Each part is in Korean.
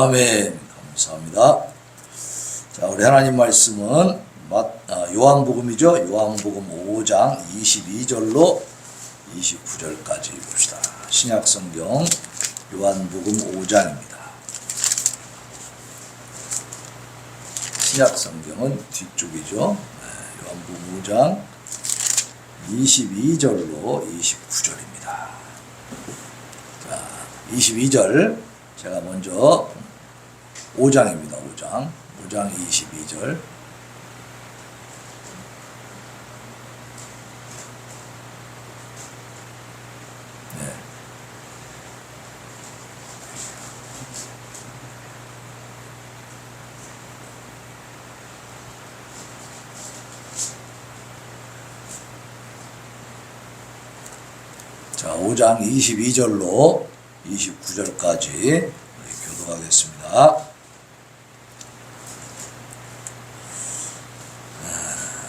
아멘. 감사합니다. 자, 우리 하나님 말씀은 요한복음이죠. 요한복음 5장 22절로 29절까지 봅시다. 신약성경 요한복음 5장입니다. 신약성경은 뒤쪽이죠. 요한복음 5장 22절로 29절입니다. 자, 22절 제가 먼저 5장입니다. 5장 22절. 네. 자, 5장 22절로 29절까지 교독하겠습니다.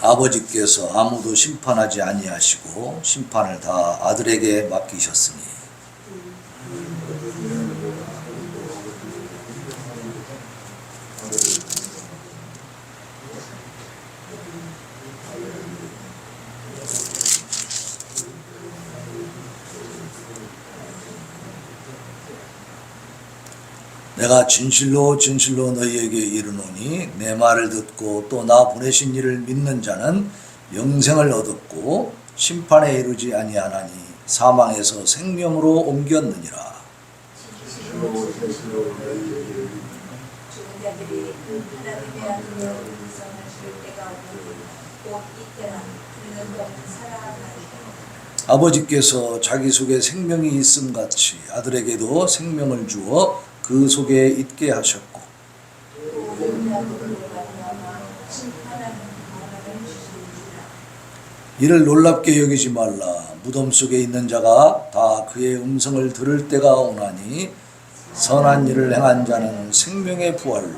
아버지께서 아무도 심판하지 아니하시고 심판을 다 아들에게 맡기셨으니 내가 진실로 진실로 너희에게 이르노니 내 말을 듣고 또 나 보내신 이를 믿는 자는 영생을 얻었고 심판에 이르지 아니하나니 사망에서 생명으로 옮겼느니라. 아버지께서 자기 속에 생명이 있음같이 아들에게도 생명을 주어 그 속에 있게 하셨고 이를 놀랍게 여기지 말라. 무덤 속에 있는 자가 다 그의 음성을 들을 때가 오나니 선한 일을 행한 자는 생명의 부활로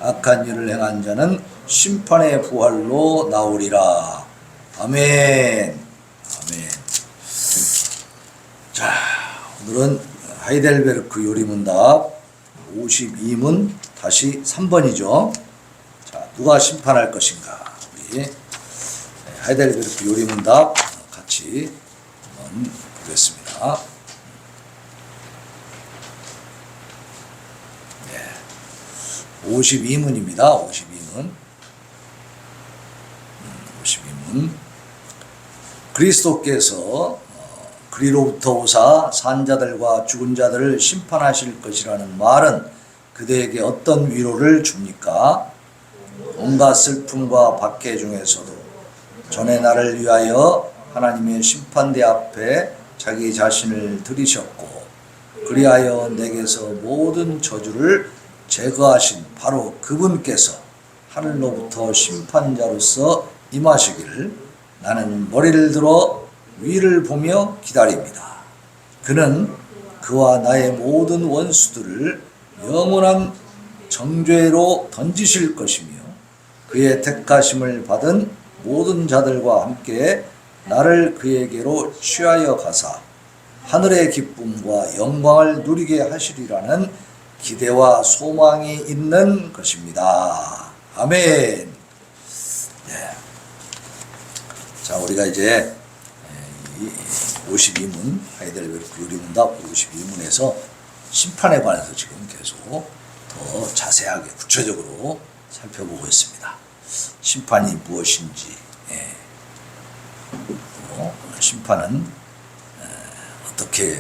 악한 일을 행한 자는 심판의 부활로 나오리라. 아멘. 아멘. 자, 오늘은 하이델베르크 요리문답 52문 다시 3번이죠. 자, 누가 심판할 것인가? 우리 하이델베르크 요리문답 같이 한번 보겠습니다. 네. 52문입니다. 52문. 그리스도께서 그리로부터 오사 산 자들과 죽은 자들을 심판하실 것이라는 말은 그대에게 어떤 위로를 줍니까? 온갖 슬픔과 박해 중에서도 전에 나를 위하여 하나님의 심판대 앞에 자기 자신을 들이셨고 그리하여 내게서 모든 저주를 제거하신 바로 그분께서 하늘로부터 심판자로서 임하시기를 나는 머리를 들어 위를 보며 기다립니다. 그는 그와 나의 모든 원수들을 영원한 정죄로 던지실 것이며 그의 택하심을 받은 모든 자들과 함께 나를 그에게로 취하여 가사 하늘의 기쁨과 영광을 누리게 하시리라는 기대와 소망이 있는 것입니다. 아멘. 네. 자, 우리가 이제 52문 하이델베르크 요리문답 52문에서 심판에 관해서 지금 계속 더 자세하게 구체적으로 살펴보고 있습니다. 심판이 무엇인지, 심판은 어떻게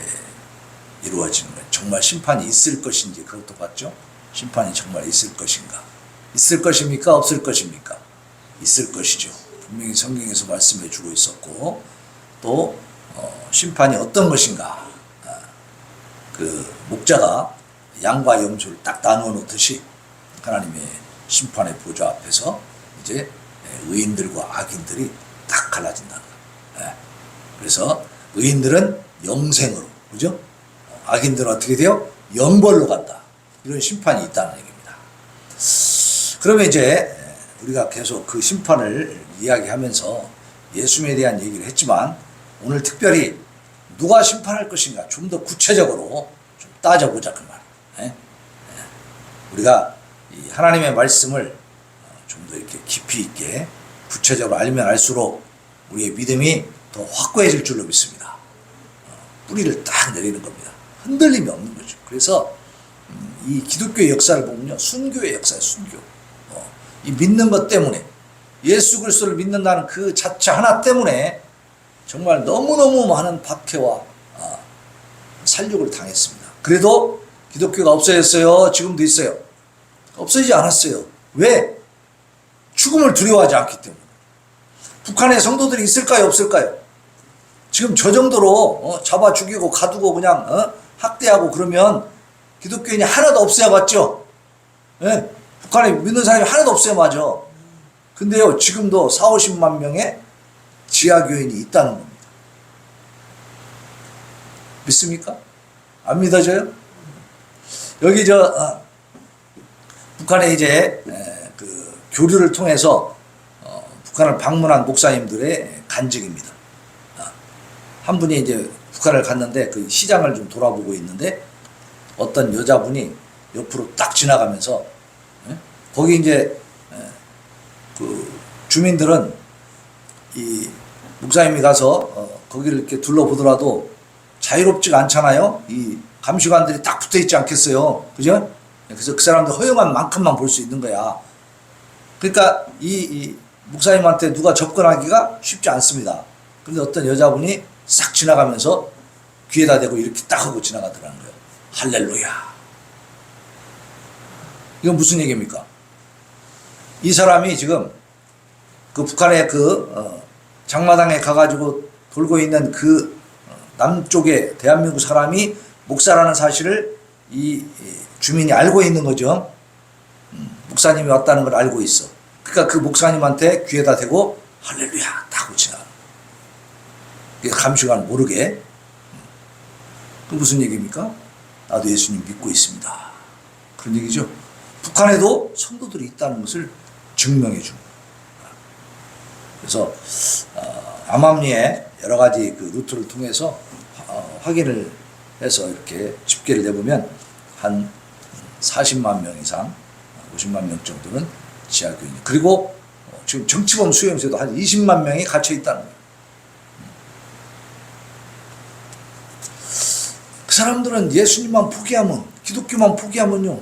이루어지는 거예요? 정말 심판이 있을 것인지 그것도 봤죠? 심판이 정말 있을 것인가? 있을 것입니까? 없을 것입니까? 있을 것이죠. 분명히 성경에서 말씀해 주고 있었고 또 심판이 어떤 것인가? 그 목자가 양과 염소를 딱 나누어 놓듯이 하나님의 심판의 보좌 앞에서 이제 의인들과 악인들이 딱 갈라진다는 거예요. 그래서 의인들은 영생으로, 그죠? 악인들은 어떻게 돼요? 영벌로 간다. 이런 심판이 있다는 얘기입니다. 그러면 이제 우리가 계속 그 심판을 이야기하면서 예수님에 대한 얘기를 했지만 오늘 특별히 누가 심판할 것인가 좀 더 구체적으로 좀 따져보자 그 말이에요. 우리가 이 하나님의 말씀을 좀 더 이렇게 깊이 있게 구체적으로 알면 알수록 우리의 믿음이 더 확고해질 줄로 믿습니다. 뿌리를 딱 내리는 겁니다. 흔들림이 없는 거죠. 그래서 이 기독교의 역사를 보면요, 순교의 역사예요. 순교. 이 믿는 것 때문에, 예수 그리스도를 믿는다는 그 자체 하나 때문에 정말 너무너무 많은 박해와 살육을 당했습니다. 그래도 기독교가 없어졌어요? 지금도 있어요? 없어지지 않았어요. 왜? 죽음을 두려워하지 않기 때문에. 북한에 성도들이 있을까요? 없을까요? 지금 저 정도로 잡아 죽이고 가두고 그냥 학대하고 그러면 기독교인이 하나도 없어야 맞죠? 네? 북한에 믿는 사람이 하나도 없어야 맞아. 근데요, 지금도 4, 50만 명의 지하교인이 있다는 겁니다. 믿습니까? 안 믿어져요? 여기 북한에 이제 그 교류를 통해서 북한을 방문한 목사님들의 간증입니다. 한 분이 이제 북한을 갔는데 그 시장을 좀 돌아보고 있는데 어떤 여자분이 옆으로 딱 지나가면서 거기 이제 그 주민들은 이 목사님이 가서 거기를 이렇게 둘러보더라도 자유롭지가 않잖아요. 이 감시관들이 딱 붙어 있지 않겠어요. 그죠? 그래서 그 사람들 허용한 만큼만 볼 수 있는 거야. 그러니까 이 목사님한테 누가 접근하기가 쉽지 않습니다. 그런데 어떤 여자분이 싹 지나가면서 귀에다 대고 이렇게 딱 하고 지나가더라는 거예요. 할렐루야. 이건 무슨 얘기입니까? 이 사람이 지금 그 북한의 그 장마당에 가가지고 돌고 있는 그 남쪽에 대한민국 사람이 목사라는 사실을 이 주민이 알고 있는 거죠. 목사님이 왔다는 걸 알고 있어. 그러니까 그 목사님한테 귀에다 대고 할렐루야 딱 하고 지나가는 거예요. 감시관 모르게. 그 무슨 얘기입니까? 나도 예수님 믿고 있습니다. 그런 얘기죠. 북한에도 성도들이 있다는 것을 증명해 준 거예요. 그래서 암암리에 여러 가지 그 루트를 통해서 확인을 해서 이렇게 집계를 내보면 한 40만 명 이상, 50만 명 정도는 지하교인. 그리고 지금 정치범 수용소에도 한 20만 명이 갇혀 있다는 거예요. 그 사람들은 예수님만 포기하면, 기독교만 포기하면요,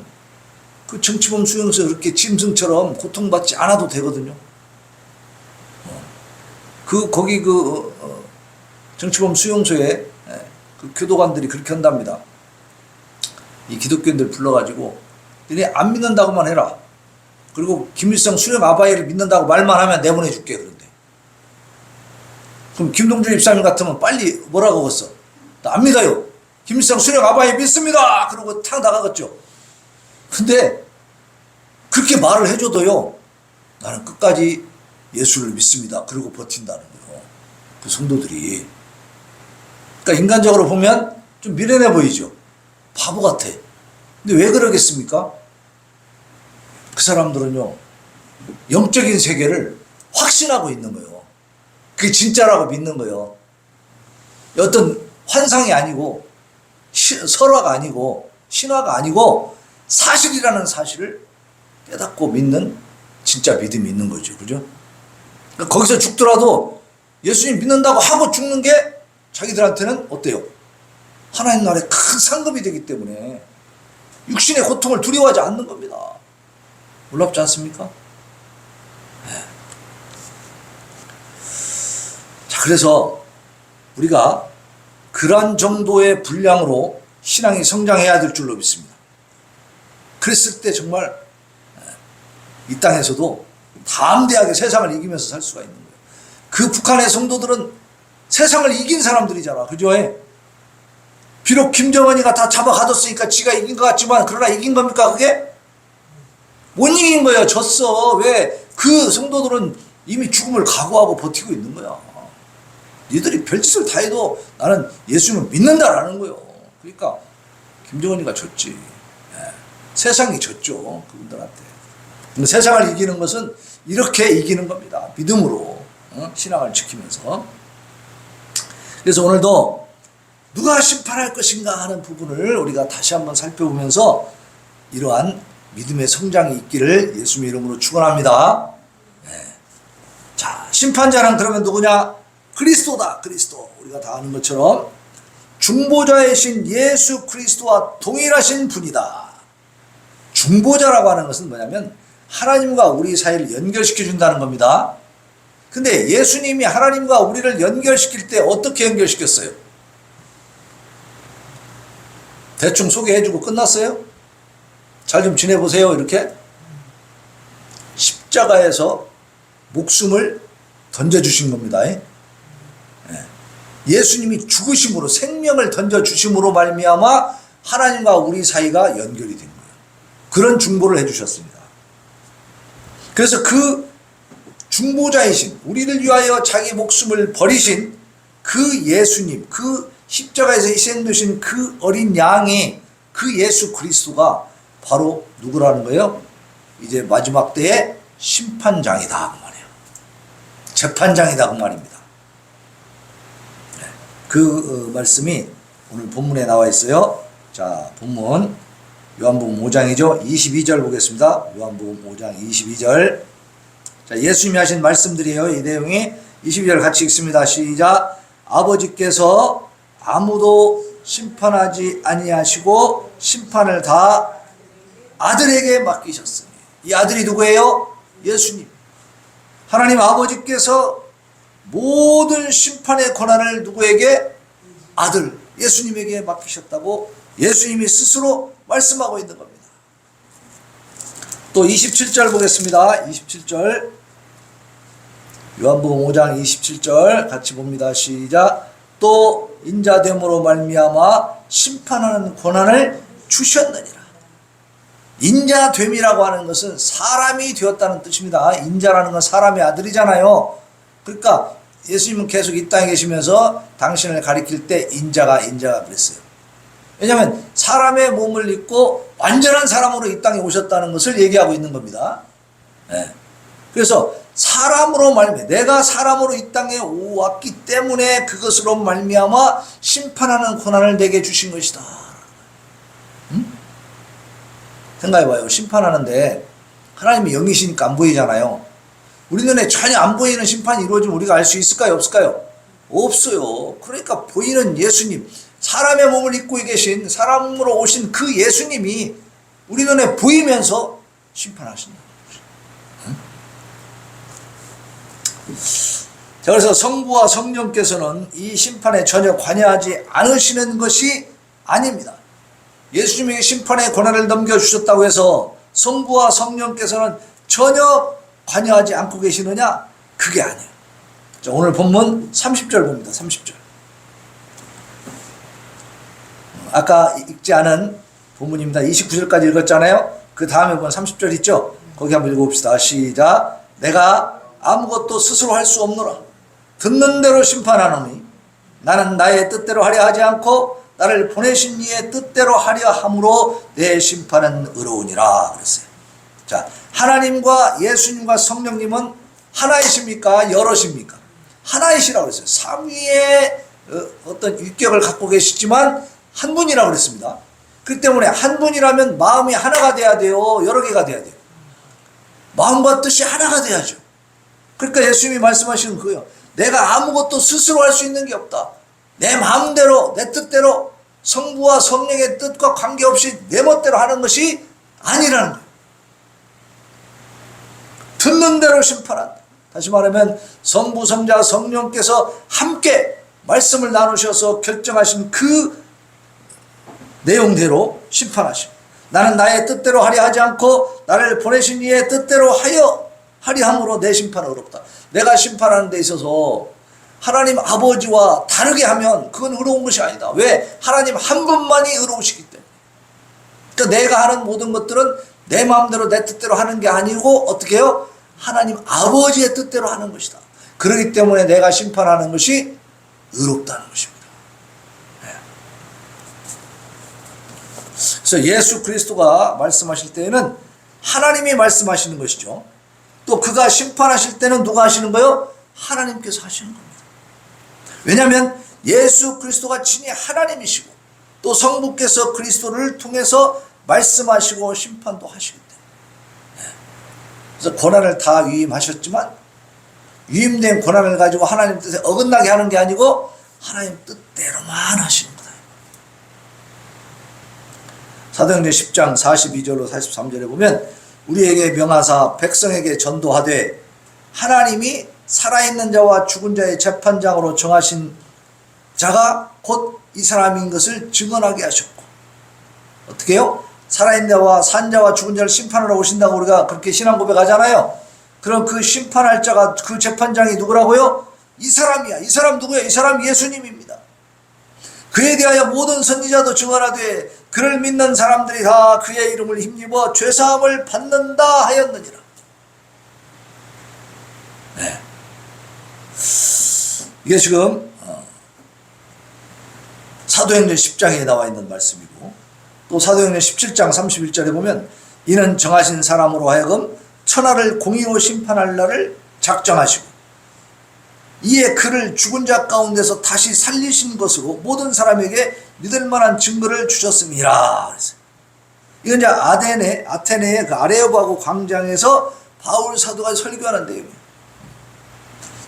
그 정치범 수용소에 그렇게 짐승처럼 고통받지 않아도 되거든요. 거기 정치범 수용소에 그 교도관들이 그렇게 한답니다. 이 기독교인들 불러가지고 너네 안 믿는다고만 해라. 그리고 김일성 수령 아바이를 믿는다고 말만 하면 내보내줄게. 그런데 그럼 김동준 입사님 같으면 빨리 뭐라고 하겠어? 나 안 믿어요. 김일성 수령 아바이 믿습니다. 그러고 탁 나가겠죠. 근데 그렇게 말을 해줘도요, 나는 끝까지 예수를 믿습니다. 그러고 버틴다는 거예요. 그 성도들이. 그러니까 인간적으로 보면 좀 미련해 보이죠. 바보 같아. 근데 왜 그러겠습니까? 그 사람들은요, 영적인 세계를 확신하고 있는 거예요. 그게 진짜라고 믿는 거예요. 어떤 환상이 아니고, 설화가 아니고, 신화가 아니고, 사실이라는 사실을 깨닫고 믿는 진짜 믿음이 있는 거죠. 그죠? 그러니까 거기서 죽더라도 예수님 믿는다고 하고 죽는 게 자기들한테는 어때요? 하나님 나라의 큰 상급이 되기 때문에 육신의 고통을 두려워하지 않는 겁니다. 놀랍지 않습니까? 네. 자, 그래서 우리가 그런 정도의 분량으로 신앙이 성장해야 될 줄로 믿습니다. 그랬을 때 정말 이 땅에서도 담대하게 세상을 이기면서 살 수가 있는 거예요. 그 북한의 성도들은 세상을 이긴 사람들이잖아. 그죠? 비록 김정은이가 다 잡아가뒀으니까 지가 이긴 것 같지만, 그러나 이긴 겁니까 그게? 못 이긴 거예요. 졌어. 왜? 그 성도들은 이미 죽음을 각오하고 버티고 있는 거야. 니들이 별짓을 다 해도 나는 예수님을 믿는다라는 거예요. 그러니까 김정은이가 졌지. 세상이 졌죠. 그분들한테. 근데 세상을 이기는 것은 이렇게 이기는 겁니다. 믿음으로. 신앙을 지키면서. 그래서 오늘도 누가 심판할 것인가 하는 부분을 우리가 다시 한번 살펴보면서 이러한 믿음의 성장이 있기를 예수님의 이름으로 축원합니다. 자, 심판자는 그러면 누구냐? 그리스도다. 그리스도. 우리가 다 아는 것처럼 중보자이신 예수 그리스도와 동일하신 분이다. 중보자라고 하는 것은 뭐냐면 하나님과 우리 사이를 연결시켜 준다는 겁니다. 근데 예수님이 하나님과 우리를 연결시킬 때 어떻게 연결시켰어요? 대충 소개해주고 끝났어요? 잘 좀 지내보세요 이렇게? 십자가에서 목숨을 던져주신 겁니다. 예수님이 죽으심으로 생명을 던져주심으로 말미암아 하나님과 우리 사이가 연결이 된 거예요. 그런 중보를 해주셨습니다. 그래서 그 중보자이신 우리를 위하여 자기 목숨을 버리신 그 예수님, 그 십자가에서 희생되신 그 어린 양이 그 예수 그리스도가 바로 누구라는 거예요? 이제 마지막 때의 심판장이다 그 말이에요. 재판장이다 그 말입니다. 그 말씀이 오늘 본문에 나와 있어요. 자, 본문 요한복음 5장이죠. 22절 보겠습니다. 요한복음 5장 22절. 자, 예수님이 하신 말씀들이에요. 이 내용이 22절 같이 읽습니다. 시작. 아버지께서 아무도 심판하지 아니하시고 심판을 다 아들에게 맡기셨으니. 이 아들이 누구예요? 예수님. 하나님 아버지께서 모든 심판의 권한을 누구에게? 아들 예수님에게 맡기셨다고 예수님이 스스로 말씀하고 있는 겁니다. 또 27절 보겠습니다. 27절 요한복음 5장 27절 같이 봅니다. 시작. 또 인자됨으로 말미암아 심판하는 권한을 주셨느니라. 인자됨이라고 하는 것은 사람이 되었다는 뜻입니다. 인자라는 건 사람의 아들이잖아요. 그러니까 예수님은 계속 이 땅에 계시면서 당신을 가리킬 때 인자가 그랬어요. 왜냐하면 사람의 몸을 입고 완전한 사람으로 이 땅에 오셨다는 것을 얘기하고 있는 겁니다. 그래서 사람으로 말미암아 내가 사람으로 이 땅에 왔기 때문에 그것으로 말미암아 심판하는 권한을 내게 주신 것이다. 생각해봐요. 심판하는데 하나님이 영이시니까 안 보이잖아요. 우리 눈에 전혀 안 보이는 심판이 이루어지면 우리가 알 수 있을까요? 없을까요? 없어요. 그러니까 보이는 예수님, 사람의 몸을 입고 계신 사람으로 오신 그 예수님이 우리 눈에 보이면서 심판하신다. 자, 그래서 성부와 성령께서는 이 심판에 전혀 관여하지 않으시는 것이 아닙니다. 예수님에게 심판의 권한을 넘겨주셨다고 해서 성부와 성령께서는 전혀 관여하지 않고 계시느냐? 그게 아니에요. 자, 오늘 본문 30절 봅니다. 30절. 아까 읽지 않은 본문입니다. 29절까지 읽었잖아요. 그 다음에 본 30절 있죠? 거기 한번 읽어봅시다. 시작. 내가 아무것도 스스로 할 수 없노라. 듣는 대로 심판하노니 나는 나의 뜻대로 하려 하지 않고 나를 보내신 이의 뜻대로 하려 함으로 내 심판은 의로우니라 그랬어요. 자, 하나님과 예수님과 성령님은 하나이십니까? 여럿입니까? 하나이시라고 그랬어요. 삼위의 어떤 유격을 갖고 계시지만 한 분이라고 그랬습니다. 그 때문에 한 분이라면 마음이 하나가 돼야 돼요? 여러 개가 돼야 돼요? 마음과 뜻이 하나가 돼야죠. 그러니까 예수님이 말씀하시는 거예요. 내가 아무것도 스스로 할 수 있는 게 없다. 내 마음대로 내 뜻대로 성부와 성령의 뜻과 관계없이 내 멋대로 하는 것이 아니라는 거예요. 듣는 대로 심판한다. 다시 말하면 성부, 성자, 성령께서 함께 말씀을 나누셔서 결정하신 그 내용대로 심판하시고 나는 나의 뜻대로 하려 하지 않고 나를 보내신 이의 뜻대로 하려 함으로 내 심판은 의롭다. 내가 심판하는 데 있어서 하나님 아버지와 다르게 하면 그건 의로운 것이 아니다. 왜? 하나님 한 분만이 의로우시기 때문에. 그러니까 내가 하는 모든 것들은 내 마음대로 내 뜻대로 하는 게 아니고 어떻게 해요? 하나님 아버지의 뜻대로 하는 것이다. 그렇기 때문에 내가 심판하는 것이 의롭다는 것입니다. 그래서 예수 그리스도가 말씀하실 때에는 하나님이 말씀하시는 것이죠. 또 그가 심판하실 때는 누가 하시는 거예요? 하나님께서 하시는 겁니다. 왜냐하면 예수 그리스도가 친히 하나님이시고 또 성부께서 그리스도를 통해서 말씀하시고 심판도 하시기 때문에 그래서 고난을 다 위임하셨지만 위임된 고난을 가지고 하나님 뜻에 어긋나게 하는 게 아니고 하나님 뜻대로만 하시는 거다. 사도행전 10장 42절로 43절에 보면 우리에게 명하사 백성에게 전도하되 하나님이 살아있는 자와 죽은 자의 재판장으로 정하신 자가 곧 이 사람인 것을 증언하게 하셨고, 어떻게 해요? 살아있는 자와 산 자와 죽은 자를 심판하러 오신다고 우리가 그렇게 신앙 고백하잖아요. 그럼 그 심판할 자가, 그 재판장이 누구라고요? 이 사람이야. 이 사람 누구야? 이 사람 예수님입니다. 그에 대하여 모든 선지자도 증언하되 그를 믿는 사람들이 다 그의 이름을 힘입어 죄사함을 받는다 하였느니라. 네. 이게 지금 사도행전 10장에 나와 있는 말씀이고, 또 사도행전 17장 31절에 보면 이는 정하신 사람으로 하여금 천하를 공의로 심판할 날을 작정하시고 이에 그를 죽은 자 가운데서 다시 살리신 것으로 모든 사람에게 믿을 만한 증거를 주셨습니다. 이건 이제 아테네의 그 아레오바고 광장에서 바울 사도가 설교하는 내용이에요.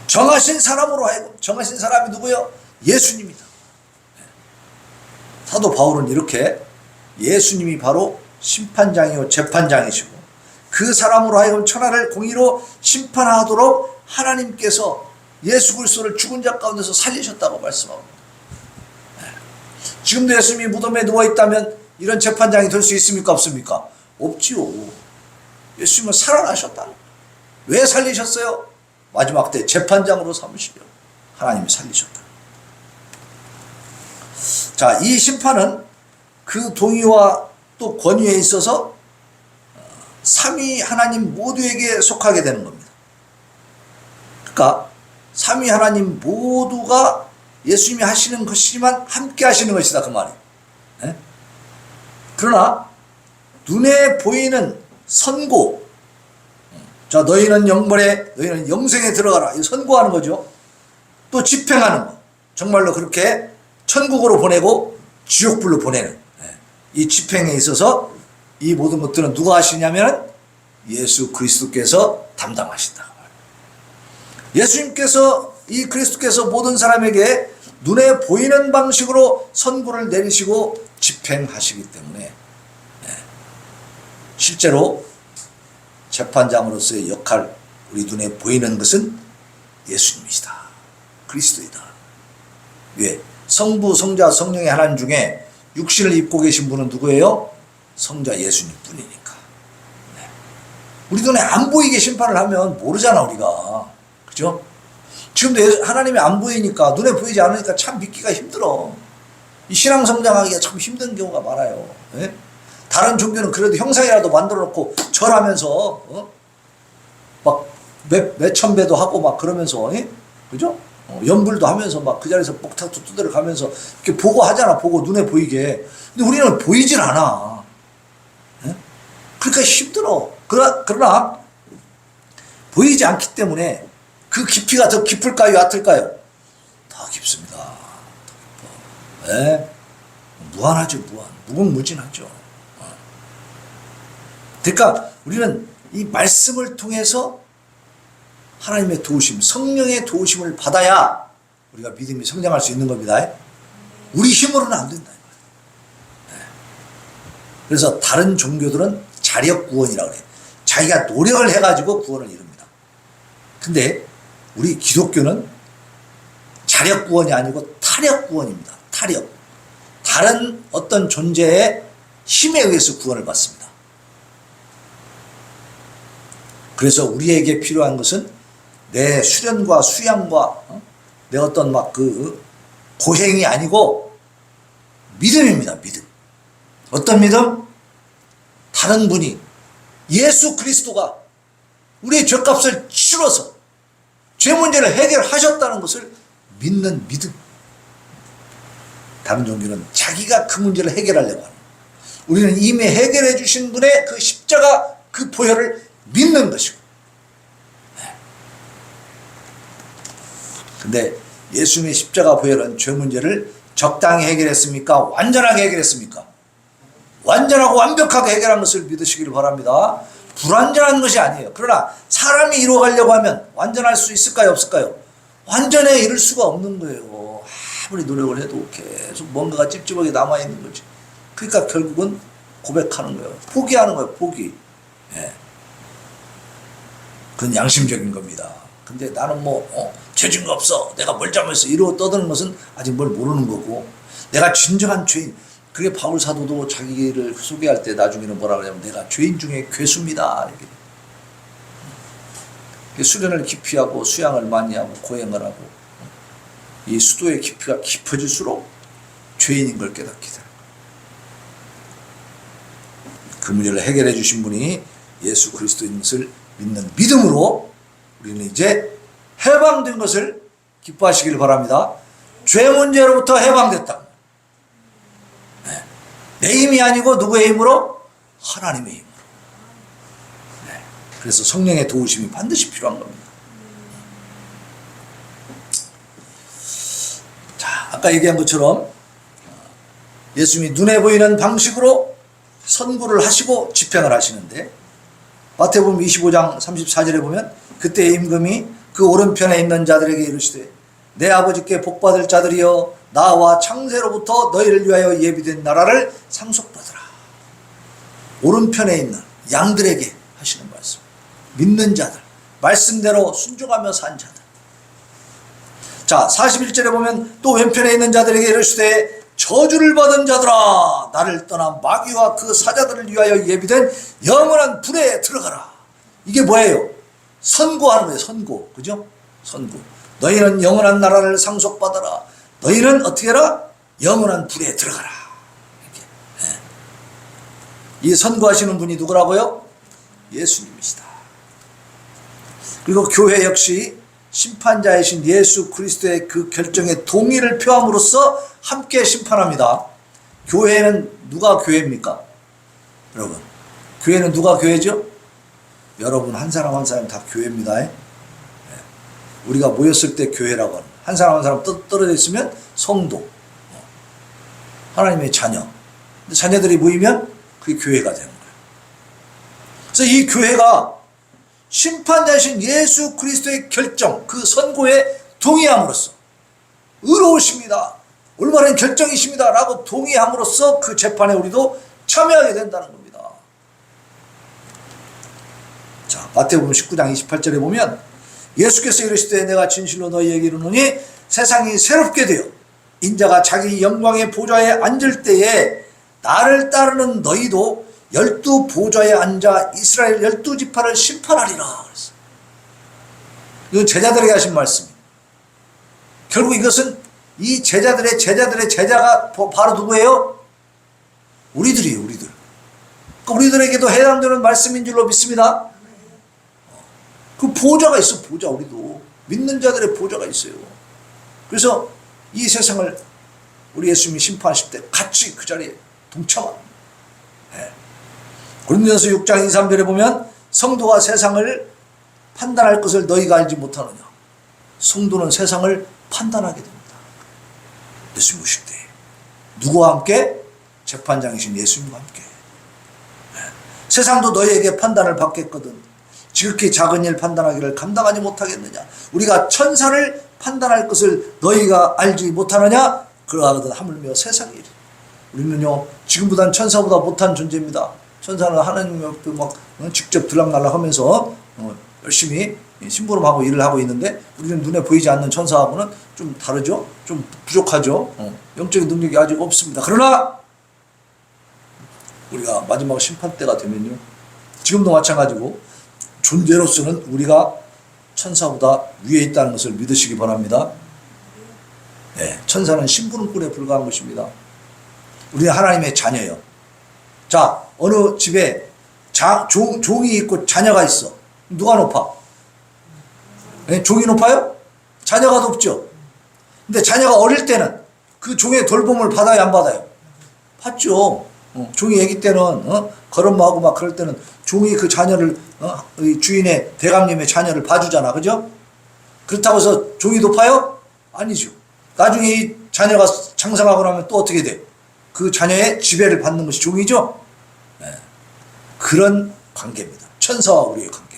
정하신 사람으로 하여금, 정하신 사람이 누구요? 예수님이다. 사도 바울은 이렇게 예수님이 바로 심판장이요 재판장이시고 그 사람으로 하여금 천하를 공의로 심판하도록 하나님께서 예수 그리스도를 죽은 자 가운데서 살리셨다고 말씀합니다. 지금도 예수님이 무덤에 누워있다면 이런 재판장이 될 수 있습니까? 없습니까? 없지요. 예수님은 살아나셨다. 왜 살리셨어요? 마지막 때 재판장으로 삼으시려 하나님이 살리셨다. 자, 이 심판은 그 동의와 또 권위에 있어서 삼위 하나님 모두에게 속하게 되는 겁니다. 그러니까 삼위 하나님 모두가 예수님이 하시는 것이지만 함께 하시는 것이다, 그 말이에요. 네? 그러나 눈에 보이는 선고, 자, 너희는 영벌에, 너희는 영생에 들어가라, 이 선고하는 거죠. 또 집행하는 거, 정말로 그렇게 천국으로 보내고 지옥불로 보내는 이 집행에 있어서 이 모든 것들은 누가 하시냐면 예수 그리스도께서 담당하신다. 예수님께서, 이 그리스도께서 모든 사람에게 눈에 보이는 방식으로 선고를 내리시고 집행하시기 때문에 실제로 재판장으로서의 역할, 우리 눈에 보이는 것은 예수님이시다. 그리스도이다. 왜? 성부, 성자, 성령의 하나님 중에 육신을 입고 계신 분은 누구예요? 성자 예수님 뿐이니까. 네. 우리 눈에 안 보이게 심판을 하면 모르잖아, 우리가. 그죠? 지금도 하나님이 안 보이니까, 눈에 보이지 않으니까 참 믿기가 힘들어. 이 신앙 성장하기가 참 힘든 경우가 많아요. 네? 다른 종교는 그래도 형상이라도 만들어 놓고 절하면서, 막 몇천 배도 하고 막 그러면서, 그죠? 연불도 하면서 막 그 자리에서 목탁도 두드려 가면서 이렇게 보고 하잖아. 보고 눈에 보이게. 근데 우리는 보이질 않아. 그러니까 힘들어. 그러나 보이지 않기 때문에 그 깊이가 더 깊을까요? 얕을까요? 더 깊습니다. 더 깊어. 네? 무한하죠. 무궁무진하죠. 그러니까 우리는 이 말씀을 통해서 하나님의 도우심, 성령의 도우심을 받아야 우리가 믿음이 성장할 수 있는 겁니다. 우리 힘으로는 안 된다. 그래서 다른 종교들은 자력 구원이라고 그래요. 자기가 노력을 해가지고 구원을 이룹니다. 근데 우리 기독교는 자력 구원이 아니고 타력 구원입니다. 타력. 다른 어떤 존재의 힘에 의해서 구원을 받습니다. 그래서 우리에게 필요한 것은 내 수련과 수양과 내 어떤 막 그 고행이 아니고 믿음입니다. 믿음. 어떤 믿음? 다른 분이 예수 그리스도가 우리의 죄값을 치러서 죄 문제를 해결하셨다는 것을 믿는 믿음. 다른 종교는 자기가 그 문제를 해결하려고 하는, 우리는 이미 해결해 주신 분의 그 십자가 그 보혈을 믿는 것이고. 근데 예수님의 십자가 보혈은 죄 문제를 적당히 해결했습니까? 완전하게 해결했습니까? 완전하고 완벽하게 해결한 것을 믿으시기를 바랍니다. 불완전한 것이 아니에요. 그러나 사람이 이루어가려고 하면 완전할 수 있을까요? 없을까요? 완전에 이를 수가 없는 거예요. 아무리 노력을 해도 계속 뭔가가 찝찝하게 남아있는 거지. 그러니까 결국은 고백하는 거예요. 포기하는 거예요. 포기. 예. 그건 양심적인 겁니다. 근데 나는 죄진 거 없어, 내가 뭘 잘못했어, 이러고 떠드는 것은 아직 뭘 모르는 거고, 내가 진정한 죄인, 그게 바울 사도도 자기를 소개할 때 나중에는 뭐라 그러냐면 내가 죄인 중에 괴수입니다. 이렇게. 수련을 깊이 하고 수양을 많이 하고 고행을 하고 이 수도의 깊이가 깊어질수록 죄인인 걸 깨닫게 되는 거예요. 그 문제를 해결해 주신 분이 예수 그리스도인 것을 믿는 믿음으로 우리는 이제 해방된 것을 기뻐하시길 바랍니다. 죄 문제로부터 해방됐다. 네. 내 힘이 아니고 누구의 힘으로? 하나님의 힘으로. 네. 그래서 성령의 도우심이 반드시 필요한 겁니다. 자, 아까 얘기한 것처럼 예수님이 눈에 보이는 방식으로 선고를 하시고 집행을 하시는데, 마태복음 25장 34절에 보면 그때 임금이 그 오른편에 있는 자들에게 이르시되 내 아버지께 복받을 자들이여 나와 창세로부터 너희를 위하여 예비된 나라를 상속받으라. 오른편에 있는 양들에게 하시는 말씀. 믿는 자들, 말씀대로 순종하며 산 자들. 자, 41절에 보면 또 왼편에 있는 자들에게 이르시되 저주를 받은 자들아 나를 떠나 마귀와 그 사자들을 위하여 예비된 영원한 불에 들어가라. 이게 뭐예요? 선고하는 거예요. 선고. 그죠? 선고. 너희는 영원한 나라를 상속받아라. 너희는 어떻게 해라? 영원한 불에 들어가라. 이렇게. 네. 이 선고하시는 분이 누구라고요? 예수님이시다. 그리고 교회 역시 심판자이신 예수 그리스도의 그 결정에 동의를 표함으로써 함께 심판합니다. 교회는 누가 교회입니까? 여러분, 교회는 누가 교회죠? 여러분 한 사람 한 사람 다 교회입니다. 우리가 모였을 때 교회라고 하는, 한 사람 한 사람 떨어져 있으면 성도, 하나님의 자녀. 근데 자녀들이 모이면 그게 교회가 되는 거예요. 그래서 이 교회가 심판자이신 예수 그리스도의 결정, 그 선고에 동의함으로써 의로우십니다, 올바른 결정이십니다 라고 동의함으로써 그 재판에 우리도 참여하게 된다는 겁니다. 자, 마태복음 19장 28절에 보면 예수께서 이르시되 내가 진실로 너희에게 이르노니 세상이 새롭게 되어 인자가 자기 영광의 보좌에 앉을 때에 나를 따르는 너희도 12 보좌에 앉아 이스라엘 12지파를 심판하리라. 그랬어요. 이건 제자들에게 하신 말씀이에요. 결국 이것은 이 제자들의 제자가 바로 누구예요? 우리들이에요. 우리들. 그러니까 우리들에게도 해당되는 말씀인 줄로 믿습니다. 그 보좌가 있어. 보좌. 우리도 믿는 자들의 보좌가 있어요. 그래서 이 세상을 우리 예수님이 심판하실 때 같이 그 자리에 동참합니다. 네. 고린도전서 6장 2, 3절에 보면 성도가 세상을 판단할 것을 너희가 알지 못하느냐. 성도는 세상을 판단하게 됩니다. 예수님 오실 때 누구와 함께? 재판장이신 예수님과 함께. 네. 세상도 너희에게 판단을 받겠거든 지극히 작은 일 판단하기를 감당하지 못하겠느냐. 우리가 천사를 판단할 것을 너희가 알지 못하느냐. 그러하거든 하물며 세상의 일. 우리는요 지금보다는 천사보다 못한 존재입니다. 천사는 하나님 옆에 막 직접 들락날락 하면서 열심히 심부름하고 일을 하고 있는데, 우리는 눈에 보이지 않는 천사하고는 좀 다르죠. 좀 부족하죠. 영적인 능력이 아직 없습니다. 그러나 우리가 마지막 심판 때가 되면요, 지금도 마찬가지고 존재로서는 우리가 천사보다 위에 있다는 것을 믿으시기 바랍니다. 네, 천사는 심부름꾼에 불과한 것입니다. 우리는 하나님의 자녀예요. 자, 어느 집에 종이 있고 자녀가 있어. 누가 높아? 네, 종이 높아요? 자녀가 높죠. 근데 자녀가 어릴 때는 그 종의 돌봄을 받아요, 안 받아요? 받죠. 종이 애기 때는 걸음마하고 막 그럴 때는 종이 그 자녀를 주인의 대감님의 자녀를 봐주잖아, 그죠? 그렇다고 해서 종이 높아요? 아니죠. 나중에 이 자녀가 장성하고 나면 또 어떻게 돼? 그 자녀의 지배를 받는 것이 종이죠. 네. 그런 관계입니다. 천사와 우리의 관계.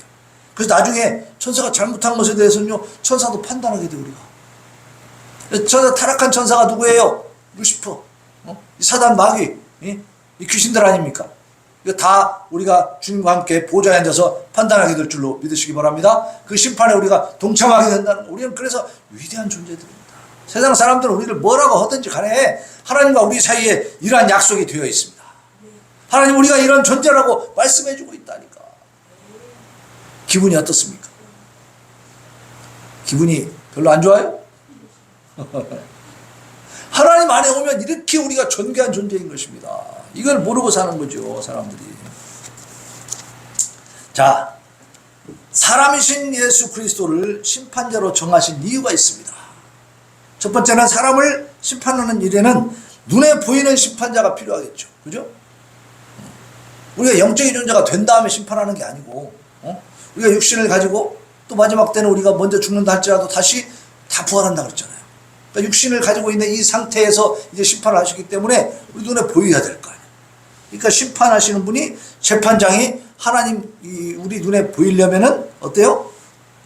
그래서 나중에 천사가 잘못한 것에 대해서는요, 천사도 판단하게 돼, 우리가. 천사, 타락한 천사가 누구예요? 루시퍼, 이 사단 마귀, 이 귀신들 아닙니까? 이거 다 우리가 주님과 함께 보좌에 앉아서 판단하게 될 줄로 믿으시기 바랍니다. 그 심판에 우리가 동참하게 된다는 거. 우리는 그래서 위대한 존재들입니다. 세상 사람들은 우리를 뭐라고 하든지 간에 하나님과 우리 사이에 이러한 약속이 되어 있습니다. 하나님, 우리가 이런 존재라고 말씀해주고 있다니까. 기분이 어떻습니까? 기분이 별로 안 좋아요? 하나님 안에 오면 이렇게 우리가 존귀한 존재인 것입니다. 이걸 모르고 사는 거죠, 사람들이. 자, 사람이신 예수 그리스도를 심판자로 정하신 이유가 있습니다. 첫 번째는 사람을 심판하는 일에는 눈에 보이는 심판자가 필요하겠죠. 그죠? 우리가 영적인 존재가 된 다음에 심판하는 게 아니고, 우리가 육신을 가지고 또 마지막 때는 우리가 먼저 죽는다 할지라도 다시 다 부활한다 그랬잖아요. 그러니까 육신을 가지고 있는 이 상태에서 이제 심판을 하시기 때문에 우리 눈에 보여야 될 거 아니에요. 그러니까 심판하시는 분이, 재판장이 하나님, 우리 눈에 보이려면은 어때요?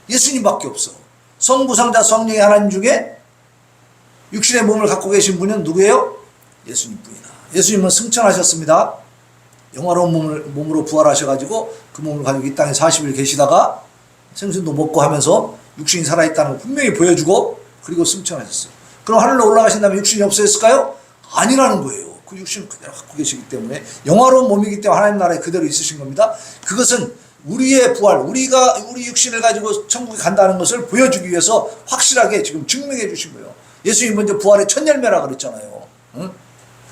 예수님밖에 없어. 성부상자 성령의 하나님 중에 육신의 몸을 갖고 계신 분은 누구예요? 예수님뿐이다. 예수님은 승천하셨습니다. 영화로운 몸으로 부활하셔가지고 그 몸을 가지고 이 땅에 40일 계시다가 생선도 먹고 하면서 육신이 살아있다는 걸 분명히 보여주고, 그리고 승천하셨어요. 그럼 하늘로 올라가신 다음에 육신이 없어졌을까요? 아니라는 거예요. 그 육신을 그대로 갖고 계시기 때문에, 영화로운 몸이기 때문에 하나님 나라에 그대로 있으신 겁니다. 그것은 우리의 부활, 우리 육신을 가지고 천국에 간다는 것을 보여주기 위해서 확실하게 지금 증명해 주신 거예요. 예수님 먼저 부활의 첫 열매라 그랬잖아요. 응?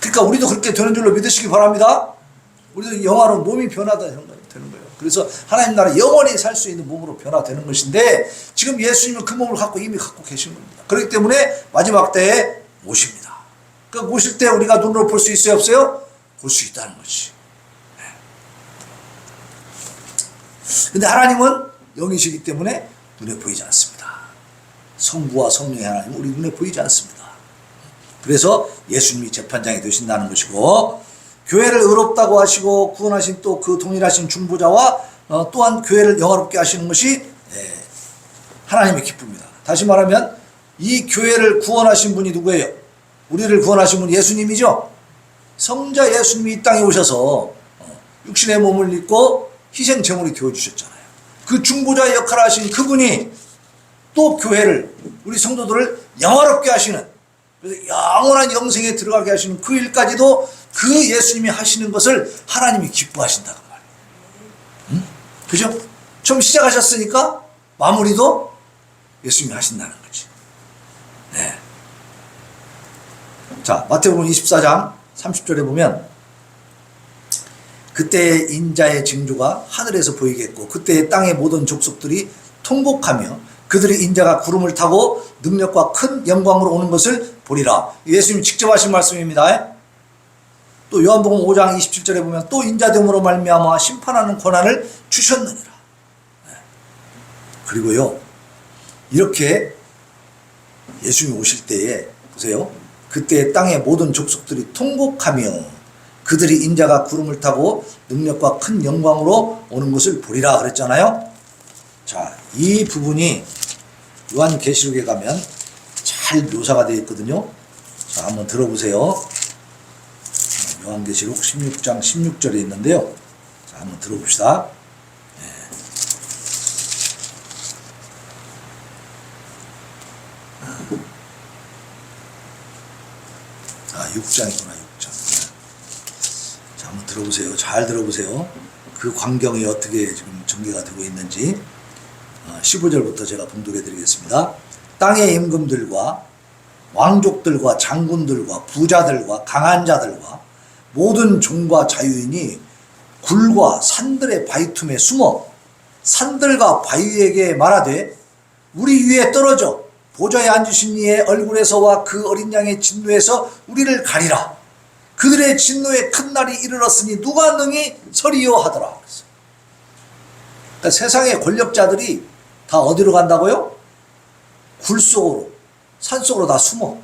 그러니까 우리도 그렇게 되는 줄로 믿으시기 바랍니다. 우리도 영화로운 몸이 변화되는 거예요. 그래서 하나님 나라 영원히 살 수 있는 몸으로 변화되는 것인데, 지금 예수님은 그 몸을 이미 갖고 계신 겁니다. 그렇기 때문에 마지막 때에 오십니다. 그 오실 때 우리가 눈으로 볼 수 있어요, 없어요? 볼 수 있다는 거지. 근데 하나님은 영이시기 때문에 눈에 보이지 않습니다. 성부와 성령의 하나님은 우리 눈에 보이지 않습니다. 그래서 예수님이 재판장이 되신다는 것이고, 교회를 의롭다고 하시고 구원하신 또 그 동일하신 중보자와 또한 교회를 영화롭게 하시는 것이 하나님의 기쁨입니다. 다시 말하면 이 교회를 구원하신 분이 누구예요? 우리를 구원하신 분이 예수님이죠. 성자 예수님이 이 땅에 오셔서 육신의 몸을 입고 희생 제물이 되어주셨잖아요. 그 중보자의 역할을 하신 그분이 또 교회를, 우리 성도들을 영화롭게 하시는, 그래서 영원한 영생에 들어가게 하시는 그 일까지도 그 예수님이 하시는 것을 하나님이 기뻐하신다고 말이에요. 응? 그죠? 처음 시작하셨으니까 마무리도 예수님이 하신다는 거지. 네. 자, 마태복음 24장 30절에 보면, 그때의 인자의 징조가 하늘에서 보이겠고 그때의 땅의 모든 족속들이 통곡하며 그들의 인자가 구름을 타고 능력과 큰 영광으로 오는 것을 보리라. 예수님이 직접 하신 말씀입니다. 또 요한복음 5장 27절에 보면, 또 인자됨으로 말미암아 심판하는 권한을 주셨느니라. 그리고요, 이렇게 예수님이 오실 때에 보세요, 그때 땅의 모든 족속들이 통곡하며 그들이 인자가 구름을 타고 능력과 큰 영광으로 오는 것을 보리라 그랬잖아요. 자, 이 부분이 요한계시록에 가면 잘 묘사가 되어 있거든요. 자, 한번 들어보세요. 요한계시록 16장 16절에 있는데요. 자, 한번 들어봅시다. 네. 6장이구나, 6장. 자, 한번 들어보세요. 잘 들어보세요. 그 광경이 어떻게 지금 전개가 되고 있는지. 15절부터 제가 봉독해 드리겠습니다. 땅의 임금들과 왕족들과 장군들과 부자들과 강한 자들과 모든 종과 자유인이 굴과 산들의 바위 틈에 숨어 산들과 바위에게 말하되, 우리 위에 떨어져 보좌에 앉으신 이의 얼굴에서와 그 어린 양의 진노에서 우리를 가리라. 그들의 진노의 큰 날이 이르렀으니 누가 능히 서리요 하더라. 그러니까 세상의 권력자들이 다 어디로 간다고요? 굴 속으로, 산 속으로 다 숨어.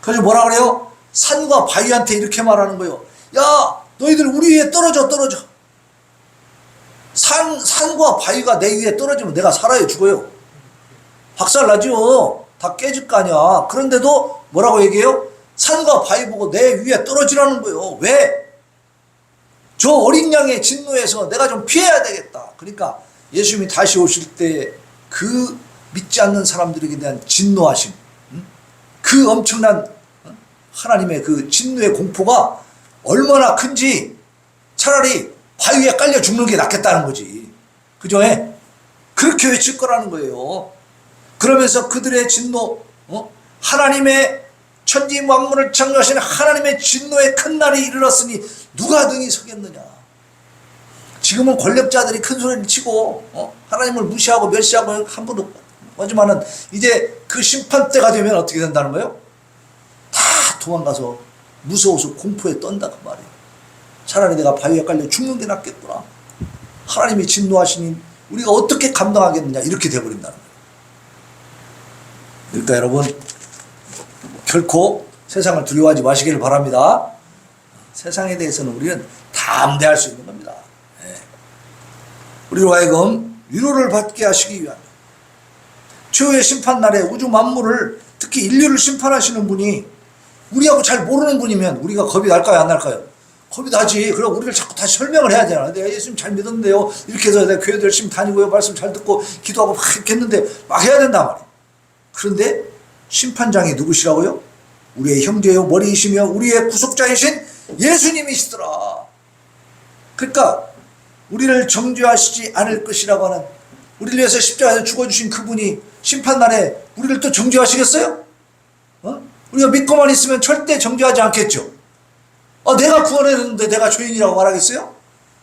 그래서 뭐라 그래요? 산과 바위한테 이렇게 말하는 거예요. 야, 너희들 우리 위에 떨어져. 산과 바위가 내 위에 떨어지면 내가 살아요, 죽어요? 박살나죠. 다 깨질 거 아니야. 그런데도 뭐라고 얘기해요? 산과 바위 보고 내 위에 떨어지라는 거예요. 왜? 저 어린 양의 진노에서 내가 좀 피해야 되겠다. 그러니까 예수님이 다시 오실 때 그 믿지 않는 사람들에게 대한 진노하심, 그 엄청난 하나님의 그 진노의 공포가 얼마나 큰지 차라리 바위에 깔려 죽는 게 낫겠다는 거지. 그죠? 그렇게 외칠 거라는 거예요. 그러면서 그들의 진노, 하나님의 천지 만물을 창조하신 하나님의 진노의 큰 날이 이르렀으니 누가 등이 서겠느냐. 지금은 권력자들이 큰 소리를 치고 하나님을 무시하고 멸시하고 함부로 하지만은 이제 그 심판 때가 되면 어떻게 된다는 거예요? 다 도망가서 무서워서 공포에 떤다 그 말이에요. 차라리 내가 바위에 깔려 죽는 게 낫겠구나. 하나님이 진노하시니 우리가 어떻게 감당하겠느냐 이렇게 돼버린다는 거예요. 그러니까 여러분 결코 세상을 두려워하지 마시기를 바랍니다. 세상에 대해서는 우리는 담대할 수 있는 겁니다. 우리로 하여금 위로를 받게 하시기 위함. 최후의 심판날에 우주 만물을 특히 인류를 심판하시는 분이 우리하고 잘 모르는 분이면 우리가 겁이 날까요 안 날까요? 겁이 나지. 그럼 우리를 자꾸 다시 설명을 해야 되잖아. 내가 예수님 잘 믿었는데요. 이렇게 해서 내가 교회도 열심히 다니고요. 말씀 잘 듣고 기도하고 막 이렇게 했는데 막 해야 된단 말이에요. 그런데 심판장이 누구시라고요? 우리의 형제요 머리이시며 우리의 구속자이신 예수님이시더라. 그러니까 우리를 정죄하시지 않을 것이라고 하는, 우리를 위해서 십자가에서 죽어주신 그분이 심판날에 우리를 또 정죄하시겠어요? 우리가 믿고만 있으면 절대 정죄하지 않겠죠. 내가 구원했는데 내가 죄인이라고 말하겠어요?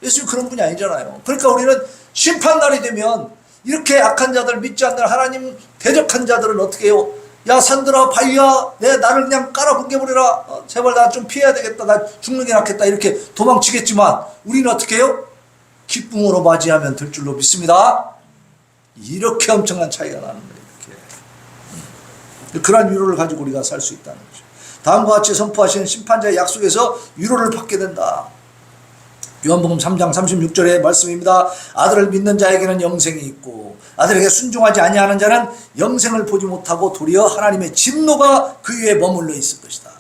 예수님 그런 분이 아니잖아요. 그러니까 우리는 심판날이 되면 이렇게 악한 자들, 믿지 않는 하나님 대적한 자들은 어떻게 해요? 야 산들아 바위야 나를 그냥 깔아 뭉개버려라. 제발 나 좀 피해야 되겠다. 나 죽는 게 낫겠다. 이렇게 도망치겠지만 우리는 어떻게 해요? 기쁨으로 맞이하면 될 줄로 믿습니다. 이렇게 엄청난 차이가 나는 거예요. 이렇게. 그러한 위로를 가지고 우리가 살 수 있다는 거죠. 다음과 같이 선포하시는 심판자의 약속에서 위로를 받게 된다. 요한복음 3장 36절의 말씀입니다. 아들을 믿는 자에게는 영생이 있고 아들에게 순종하지 아니하는 자는 영생을 보지 못하고 도리어 하나님의 진노가 그 위에 머물러 있을 것이다.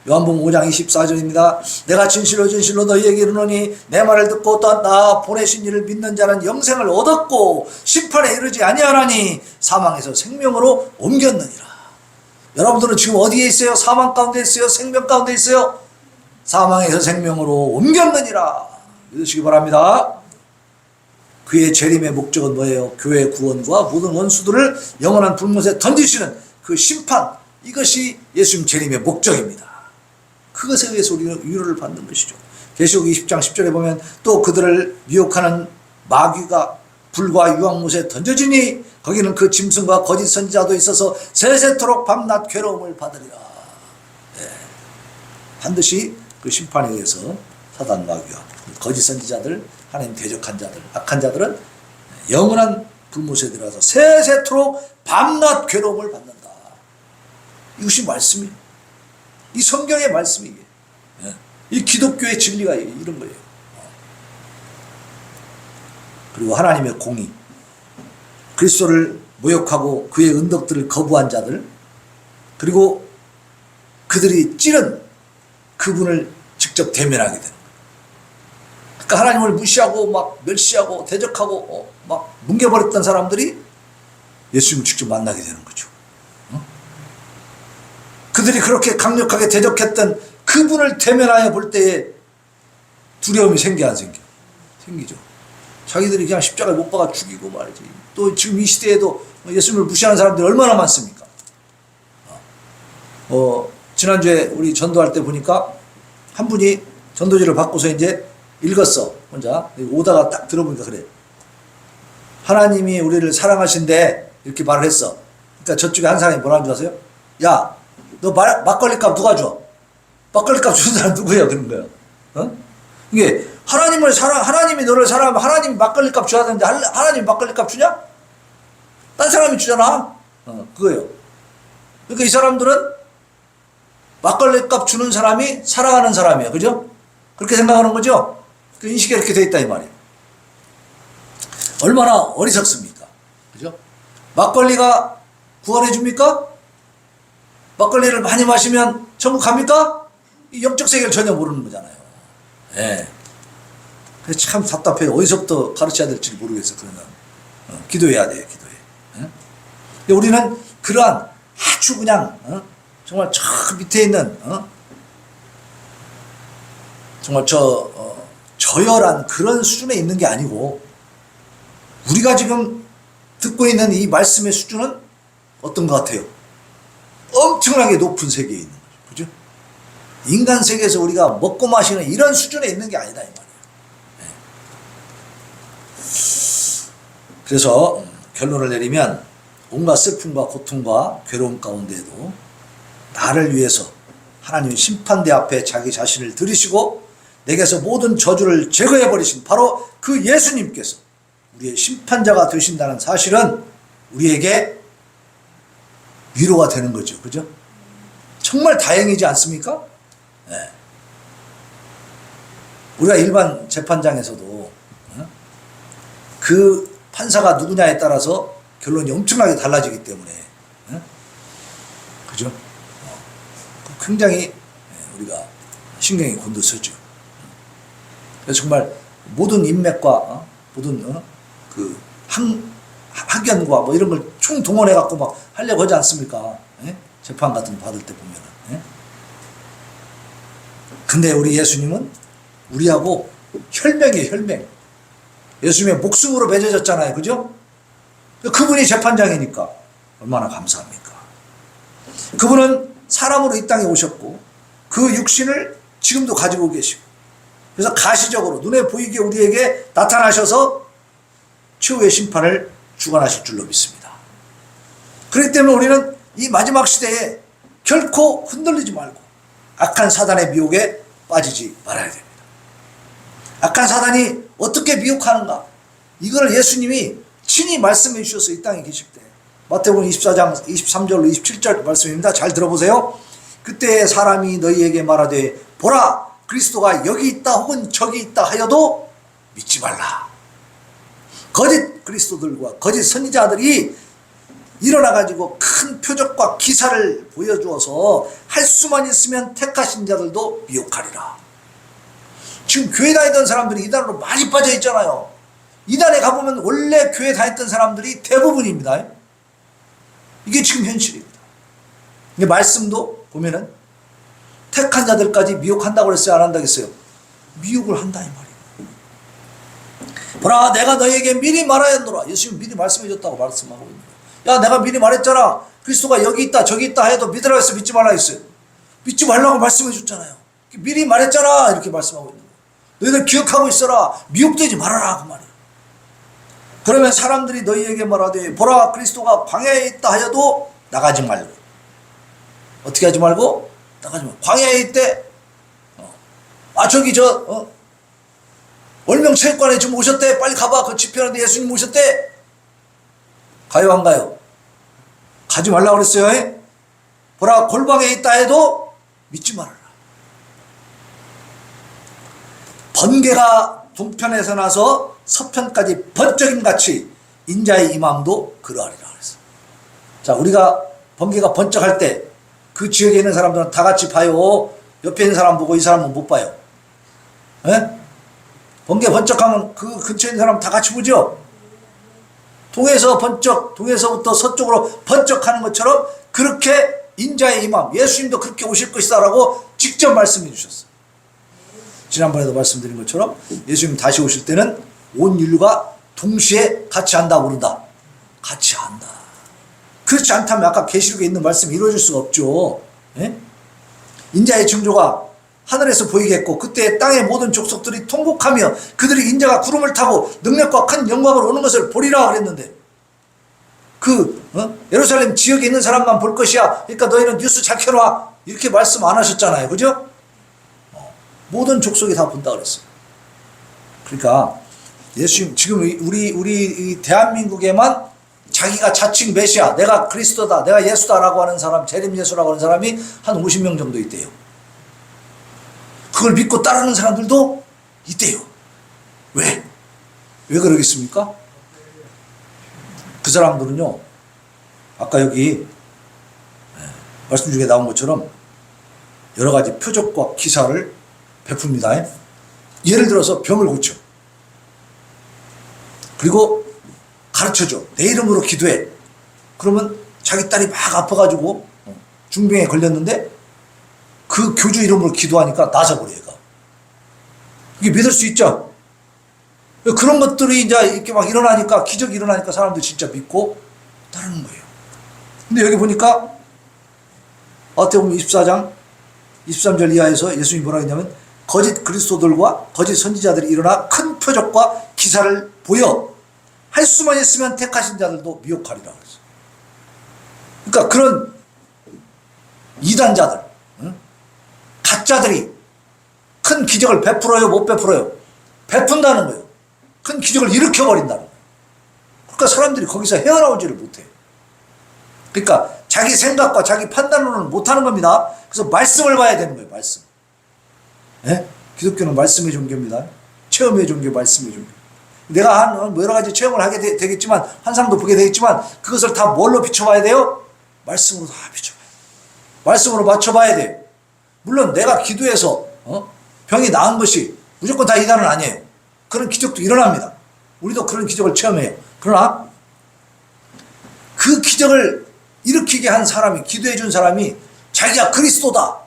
요한복음 5장 24절입니다. 내가 진실로 진실로 너희에게 이르노니 내 말을 듣고 또 나 보내신 이를 믿는 자는 영생을 얻었고 심판에 이르지 아니하나니 사망에서 생명으로 옮겼느니라. 여러분들은 지금 어디에 있어요? 사망 가운데 있어요? 생명 가운데 있어요? 사망에서 생명으로 옮겼느니라. 믿으시기 바랍니다. 그의 재림의 목적은 뭐예요? 교회의 구원과 모든 원수들을 영원한 불못에 던지시는 그 심판, 이것이 예수님 재림의 목적입니다. 그것에 의해서 우리는 위로를 받는 것이죠. 계시록 20장 10절에 보면 또 그들을 미혹하는 마귀가 불과 유황못에 던져지니 거기는 그 짐승과 거짓 선지자도 있어서 세세토록 밤낮 괴로움을 받으리라. 반드시 그 심판에 의해서 사단 마귀와 거짓 선지자들, 하나님 대적한 자들, 악한 자들은 영원한 불못에 들어가서 세세토록 밤낮 괴로움을 받는다. 이것이 말씀이에요. 이 성경의 말씀이에요. 이 기독교의 진리가 이런 거예요. 그리고 하나님의 공의, 그리스도를 모욕하고 그의 은덕들을 거부한 자들, 그리고 그들이 찌른 그분을 직접 대면하게 되는 거예요. 그러니까 하나님을 무시하고 막 멸시하고 대적하고 막 뭉개버렸던 사람들이 예수님을 직접 만나게 되는 거죠. 그들이 그렇게 강력하게 대적했던 그분을 대면하여 볼 때에 두려움이 생겨 안 생겨? 생기죠. 자기들이 그냥 십자가에 못 박아 죽이고 말이지. 또 지금 이 시대에도 예수님을 무시하는 사람들이 얼마나 많습니까? 지난주에 우리 전도할 때 보니까 한 분이 전도지를 받고서 이제 읽었어. 혼자. 오다가 딱 들어보니까 그래. 하나님이 우리를 사랑하신대. 이렇게 말을 했어. 그러니까 저쪽에 한 사람이 뭐라는 줄 아세요? 야, 너 막걸리 값 누가 줘? 막걸리 값 주는 사람 누구예요? 그런 거예요. 이게 하나님이 너를 사랑하면 하나님이 막걸리 값 줘야 되는데 하나님이 막걸리 값 주냐? 딴 사람이 주잖아. 그거예요. 그러니까 이 사람들은 막걸리 값 주는 사람이 사랑하는 사람이에요. 그죠? 그렇게 생각하는 거죠? 그 인식이 이렇게 돼 있다 이 말이에요. 얼마나 어리석습니까? 그죠? 막걸리가 구원해 줍니까? 막걸리를 많이 마시면 천국 갑니까? 이 영적 세계를 전혀 모르는 거잖아요. 예. 그래서 참 답답해요. 어디서부터 가르쳐야 될지 모르겠어. 그러면 기도해야 돼요. 기도해. 예? 근데 우리는 그러한 아주 그냥 정말 저 밑에 있는 정말 저열한 그런 수준에 있는 게 아니고 우리가 지금 듣고 있는 이 말씀의 수준은 어떤 것 같아요? 엄청나게 높은 세계에 있는 거죠. 그죠? 인간 세계에서 우리가 먹고 마시는 이런 수준에 있는 게 아니다 이 말이에요. 네. 그래서 결론을 내리면 온갖 슬픔과 고통과 괴로움 가운데에도 나를 위해서 하나님의 심판대 앞에 자기 자신을 들이시고 내게서 모든 저주를 제거해 버리신 바로 그 예수님께서 우리의 심판자가 되신다는 사실은 우리에게 위로가 되는 거죠. 그죠? 정말 다행이지 않습니까? 네. 우리가 일반 재판장에서도 그 판사가 누구냐에 따라서 결론이 엄청나게 달라지기 때문에 그죠? 굉장히 우리가 신경이 곤두서죠. 그래서 정말 모든 인맥과 모든 그 학연과 뭐 이런 걸 총동원해 갖고 막 하려고 하지 않습니까? 예? 재판 같은 거 받을 때 보면은. 예? 근데 우리 예수님은 우리하고 혈맹이에요, 혈맹. 예수님의 목숨으로 맺어졌잖아요, 그죠? 그분이 재판장이니까 얼마나 감사합니까? 그분은 사람으로 이 땅에 오셨고 그 육신을 지금도 가지고 계시고 그래서 가시적으로 눈에 보이게 우리에게 나타나셔서 최후의 심판을 주관하실 줄로 믿습니다. 그렇기 때문에 우리는 이 마지막 시대에 결코 흔들리지 말고 악한 사단의 미혹에 빠지지 말아야 됩니다. 악한 사단이 어떻게 미혹하는가? 이거를 예수님이 친히 말씀해 주셔서 이 땅에 계실 때 마태복음 24장 23절로 27절 말씀입니다. 잘 들어보세요. 그때 사람이 너희에게 말하되 보라 그리스도가 여기 있다 혹은 저기 있다 하여도 믿지 말라. 거짓 그리스도들과 거짓 선지자들이 일어나가지고 큰 표적과 기사를 보여주어서 할 수만 있으면 택하신 자들도 미혹하리라. 지금 교회 다니던 사람들이 이단으로 많이 빠져 있잖아요. 이단에 가보면 원래 교회 다녔던 사람들이 대부분입니다. 이게 지금 현실입니다. 이 말씀도 보면은 택한 자들까지 미혹한다고 그랬어요? 안 한다고 했어요? 미혹을 한다 이 말이에요. 보라 내가 너희에게 미리 말하였노라. 예수님 미리 말씀해 줬다고 말씀하고 있는 거예요. 야 내가 미리 말했잖아. 그리스도가 여기 있다 저기 있다 해도 믿으라 했어 믿지 말라 했어요? 믿지 말라고 말씀해 줬잖아요. 미리 말했잖아 이렇게 말씀하고 있는 거예요. 너희들 기억하고 있어라. 미혹되지 말아라 그 말이에요. 그러면 사람들이 너희에게 말하되 보라 그리스도가 광야에 있다 하여도 나가지 말고 어떻게 하지 말고 나가지 말고 광야에 있대. 저기 월명체육관에 지금 오셨대. 빨리 가봐. 그 집회하는데 예수님 오셨대. 가요 안 가요? 가지 말라고 그랬어요. 보라 골방에 있다 해도 믿지 말아라. 번개가 동편에서 나서 서편까지 번쩍임같이 인자의 임함도 그러하리라 그랬어. 자 우리가 번개가 번쩍할 때 그 지역에 있는 사람들은 다 같이 봐요. 옆에 있는 사람 보고 이 사람은 못 봐요. 에? 번개 번쩍하면 그 근처에 있는 사람 다 같이 보죠. 동에서부터 서쪽으로 번쩍하는 것처럼 그렇게 인자의 임함 예수님도 그렇게 오실 것이다라고 직접 말씀해 주셨어요. 지난번에도 말씀드린 것처럼 예수님 다시 오실 때는 온 인류가 동시에 같이 한다고 그런다. 같이 한다. 그렇지 않다면 아까 계시록에 있는 말씀이 이루어질 수가 없죠. 예? 인자의 징조가 하늘에서 보이겠고 그때 땅의 모든 족속들이 통곡하며 그들이 인자가 구름을 타고 능력과 큰 영광으로 오는 것을 보리라 그랬는데 예루살렘 지역에 있는 사람만 볼 것이야. 그러니까 너희는 뉴스 잘 켜놔. 이렇게 말씀 안 하셨잖아요. 그죠? 모든 족속이 다 본다 그랬어요. 그러니까 예수님 지금 우리 대한민국에만 자기가 자칭 메시아, 내가 그리스도다, 내가 예수다라고 하는 사람, 재림 예수라고 하는 사람이 한 50명 정도 있대요. 그걸 믿고 따르는 사람들도 있대요. 왜? 왜 그러겠습니까? 그 사람들은요, 아까 여기 말씀 중에 나온 것처럼 여러 가지 표적과 기사를 베풉니다. 예를 들어서 병을 고쳐. 그리고 가르쳐줘. 내 이름으로 기도해. 그러면 자기 딸이 막 아파가지고 중병에 걸렸는데 그 교주 이름으로 기도하니까 나아져버려, 얘가. 이게 믿을 수 있죠? 그런 것들이 이제 이렇게 막 일어나니까, 기적이 일어나니까 사람들이 진짜 믿고 따르는 거예요. 근데 여기 보니까 어떻게 보면 24장 23절 이하에서 예수님이 뭐라고 했냐면, 거짓 그리스도들과 거짓 선지자들이 일어나 큰 표적과 기사를 보여 할 수만 있으면 택하신 자들도 미혹하리라 그랬어요. 그러니까 그런 이단자들, 가짜들이 큰 기적을 베풀어요, 못 베풀어요? 베푼다는 거예요. 큰 기적을 일으켜버린다는 거예요. 그러니까 사람들이 거기서 헤어나오지를 못해요. 그러니까 자기 생각과 자기 판단으로는 못하는 겁니다. 그래서 말씀을 봐야 되는 거예요, 말씀. 예? 기독교는 말씀의 종교입니다. 체험의 종교, 말씀의 종교. 내가 한 여러 가지 체험을 하게 되겠지만, 환상도 보게 되겠지만, 그것을 다 뭘로 비춰봐야 돼요? 말씀으로 다 비춰봐야 돼요. 말씀으로 맞춰봐야 돼요. 물론 내가 기도해서 병이 나은 것이 무조건 다 이단은 아니에요. 그런 기적도 일어납니다. 우리도 그런 기적을 체험해요. 그러나 그 기적을 일으키게 한 사람이, 기도해 준 사람이 자기가 그리스도다.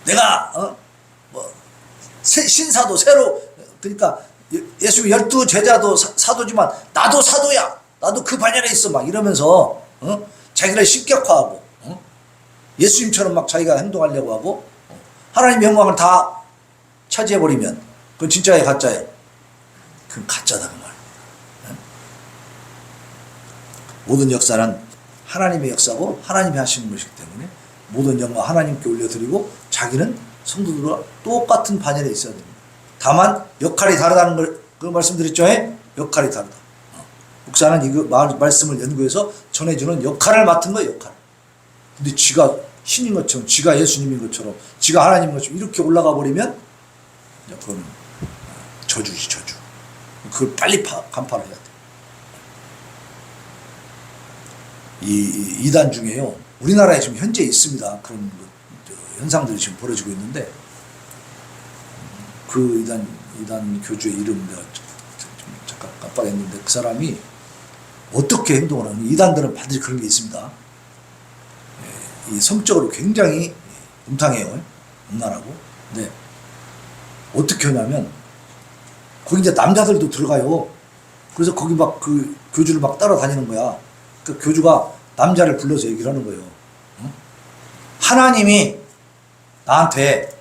내가 신사도 새로, 그러니까 예수 12 제자도 사도지만 나도 사도야. 나도 그 반열에 있어. 막 이러면서 자기를 신격화하고 예수님처럼 막 자기가 행동하려고 하고 하나님의 영광을 다 차지해버리면 그건 진짜예요, 가짜예요? 그건 가짜다, 그 말. 모든 역사는 하나님의 역사고 하나님이 하시는 것이기 때문에 모든 영광 하나님께 올려드리고 자기는 성도들과 똑같은 반열에 있어야 됩니다. 다만 역할이 다르다는 걸 그 말씀드렸죠? 역할이 다르다. 목사는 이 말씀을 연구해서 전해주는 역할을 맡은 거예요, 역할. 근데 지가 신인 것처럼, 지가 예수님인 것처럼, 지가 하나님인 것처럼 이렇게 올라가 버리면 그건 저주지, 저주. 그걸 빨리 간파를 해야 돼. 이 이단 중에요, 우리나라에 지금 현재 있습니다. 그런 현상들이 지금 벌어지고 있는데, 그 이단 교주의 이름 내가 잠깐 깜빡했는데, 그 사람이 어떻게 행동을 하는, 이단들은 반드시 그런 게 있습니다. 이 성적으로 굉장히 음탕해요. 음란하고. 근데 어떻게 하냐면, 거기 이제 남자들도 들어가요. 그래서 거기 막 그 교주를 막 따라다니는 거야. 그 교주가 남자를 불러서 얘기를 하는 거예요. 하나님이 나한테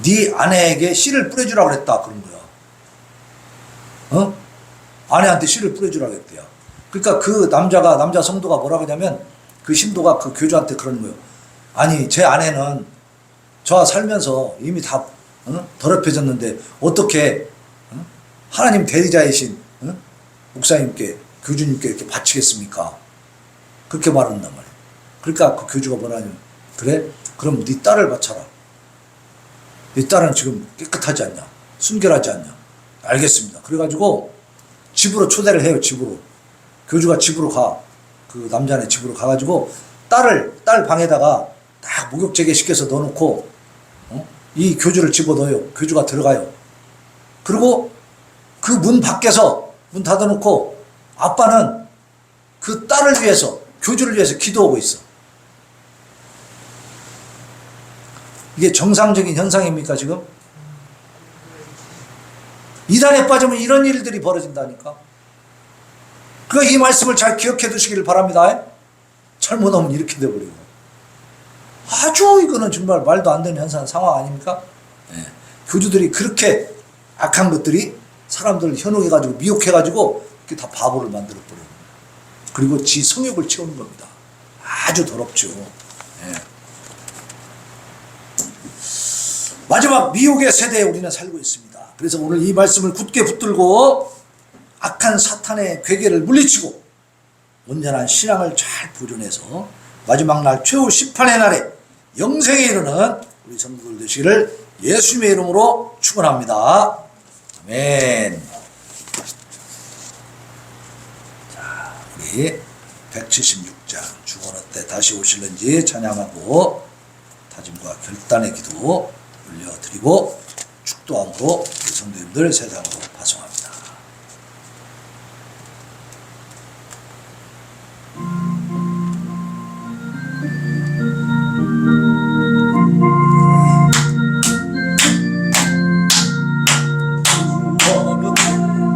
네 아내에게 씨를 뿌려주라고 그랬다, 그런 거야. 아내한테 씨를 뿌려주라고 했대요. 그러니까 그 남자 성도가 뭐라고 하냐면, 그 신도가 그 교주한테 그러는 거예요. 아니, 제 아내는 저와 살면서 이미 다 더럽혀졌는데 어떻게 하나님 대리자이신 목사님께, 교주님께 이렇게 바치겠습니까? 그렇게 말한단 말이에요. 그러니까 그 교주가 뭐라 하냐면, 그래? 그럼 네 딸을 바쳐라. 네 딸은 지금 깨끗하지 않냐? 순결하지 않냐? 알겠습니다. 그래가지고 집으로 초대를 해요, 집으로. 교주가 집으로 가. 그 남자네 집으로 가가지고 딸 방에다가 딱 목욕제게 시켜서 넣어놓고 이 교주를 집어넣어요. 교주가 들어가요. 그리고 그 문 밖에서 문 닫아놓고 아빠는 그 딸을 위해서, 교주를 위해서 기도하고 있어. 이게 정상적인 현상입니까, 지금? 이단에 빠지면 이런 일들이 벌어진다니까. 그러니까 이 말씀을 잘 기억해 두시기를 바랍니다. 잘못하면 이렇게 돼버리고. 아주 이거는 정말 말도 안 되는 현상, 상황 아닙니까? 네. 교주들이 그렇게 악한 것들이 사람들을 현혹해가지고, 미혹해가지고 이렇게 다 바보를 만들어버려요. 그리고 지 성욕을 채우는 겁니다. 아주 더럽죠. 네. 마지막 미혹의 세대에 우리는 살고 있습니다. 그래서 오늘 이 말씀을 굳게 붙들고 악한 사탄의 괴계를 물리치고 온전한 신앙을 잘 보존해서 마지막 날 최후 심판의 날에 영생에 이르는 우리 성도들 되시기를 예수님의 이름으로 축원합니다. 아멘. 우리 176장 주 어느 때 다시 오실는지 찬양하고 다짐과 결단의 기도 올려드리고 축도함으로 우리 성도님들 세상으로 파송합니다.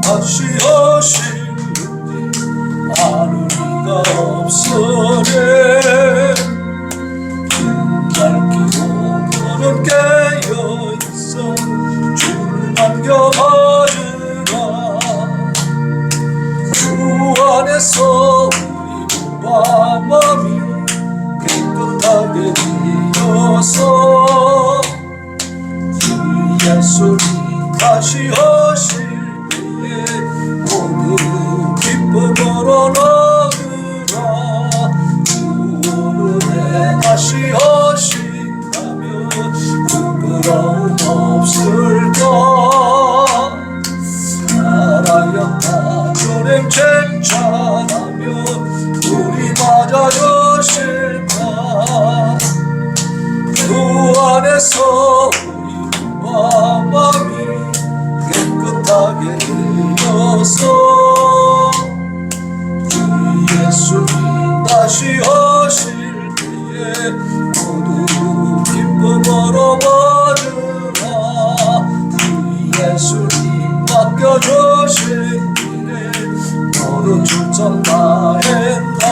다시 오실는지 아는 이가 없으네. 날기로는 깨어있어 주를 만겨하느라. 주 안에서 우리 몸과 마음이 깨끗하게 되어서 주 예수님 다시 오실 모두 기쁨으로 나으라. 주 오늘에 다시 오신다면 부끄러움 없을까. 살아였다 주님 칭찬하며 우리 맞아주실까. 주 안에서 우리 마음이 깨끗하게 되어서 주 예수님 다시 오실 때에 모두 기쁨으로 맞으라. 주 예수님 맡겨주신 일에 모두 충성 다했나.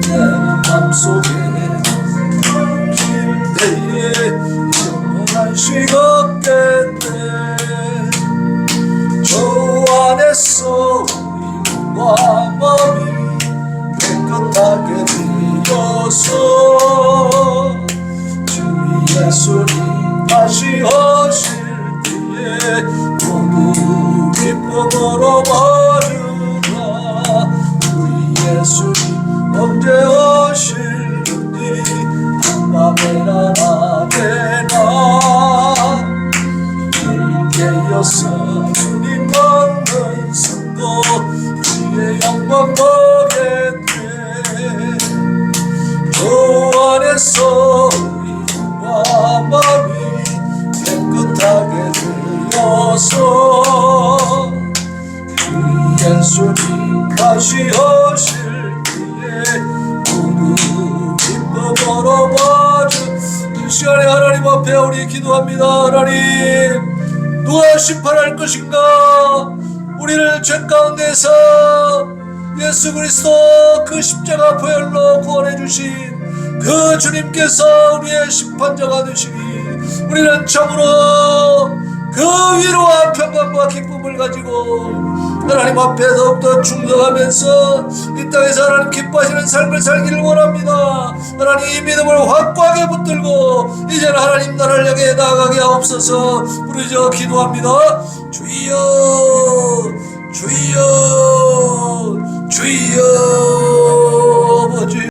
내 맘속에 쉴 때에 영원한 시간겠네. 주 안에서 우리 몸과 마음이 깨끗하게 되어서 주 예수님 다시 오실 때에 모두 기쁨으로 맞으라. 주 예수님 언제 오실는지 한밤에나 낮에나 깨어서 주님 만난 성도 주의 영광 보게 돼. 주 안에서 우리 몸과 마음이 깨끗하게 되어서 주 예수님 다시 오실 때에 모두 기쁨으로 맞은 이 시간에 하나님 앞에 우리 기도합니다. 하나님, 누가 심판할 것인가? 우리를 죄 가운데서 예수 그리스도 그 십자가 보혈로 구원해 주신 그 주님께서 우리의 심판자가 되시니 우리는 참으로 그 위로와 평강과 기쁨을 가지고 하나님 앞에 더욱더 충성하면서 이 땅에서 하나님 기뻐하시는 삶을 살기를 원합니다. 하나님 이 믿음을 확고하게 붙들고 이제는 하나님 나라를 향해 나아가게 하옵소서. 부르짖어 기도합니다. 주여 주여 주여 아버지.